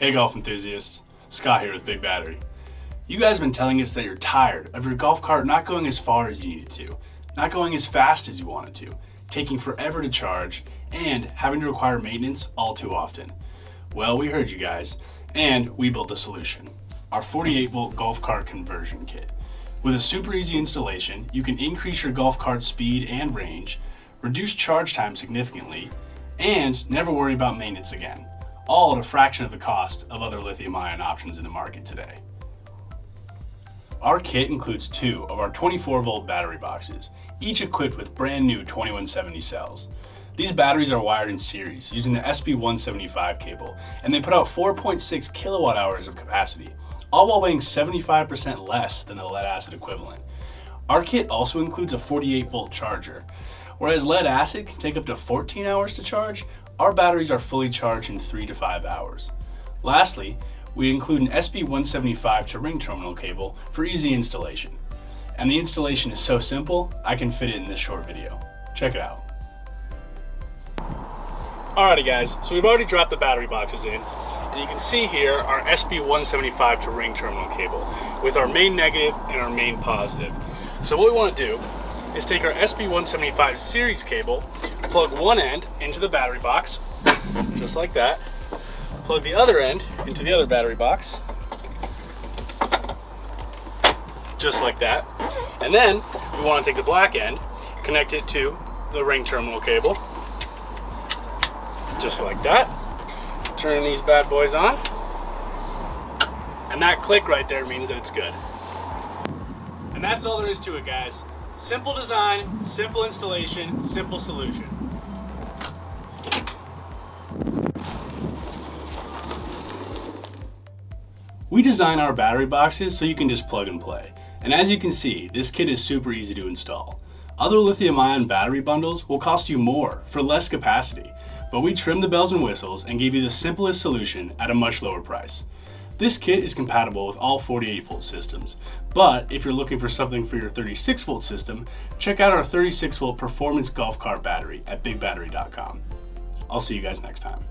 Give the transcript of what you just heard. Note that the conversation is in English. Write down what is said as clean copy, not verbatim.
Hey golf enthusiasts, Scott here with BigBattery. You guys have been telling us that you're tired of your golf cart not going as far as you need it to, not going as fast as you want it to, taking forever to charge, and having to require maintenance all too often. Well, we heard you guys, and we built a solution. Our 48-volt golf cart conversion kit. With a super easy installation, you can increase your golf cart speed and range, reduce charge time significantly, and never worry about maintenance again. All at a fraction of the cost of other lithium-ion options in the market today. Our kit includes two of our 24-volt battery boxes, each equipped with brand new 2170 cells. These batteries are wired in series using the SB175 cable, and they put out 4.6 kilowatt hours of capacity, all while weighing 75% less than the lead acid equivalent. Our kit also includes a 48-volt charger. Whereas lead acid can take up to 14 hours to charge, our batteries are fully charged in 3 to 5 hours. Lastly, we include an SB175 to ring terminal cable for easy installation. And the installation is so simple, I can fit it in this short video. Check it out. Alrighty guys, so we've already dropped the battery boxes in, and you can see here our SB175 to ring terminal cable with our main negative and our main positive. So what we want to do is take our SB175 series cable, plug one end into the battery box, just like that, plug the other end into the other battery box, just like that, and then we want to take the black end, connect it to the ring terminal cable, just like that, turn these bad boys on, and that click right there means that it's good. And that's all there is to it, guys. Simple design, simple installation, simple solution. We design our battery boxes so you can just plug and play. And as you can see, this kit is super easy to install. Other lithium-ion battery bundles will cost you more for less capacity, but we trimmed the bells and whistles and gave you the simplest solution at a much lower price. This kit is compatible with all 48-volt systems, but if you're looking for something for your 36-volt system, check out our 36-volt performance golf cart battery at BigBattery.com. I'll see you guys next time.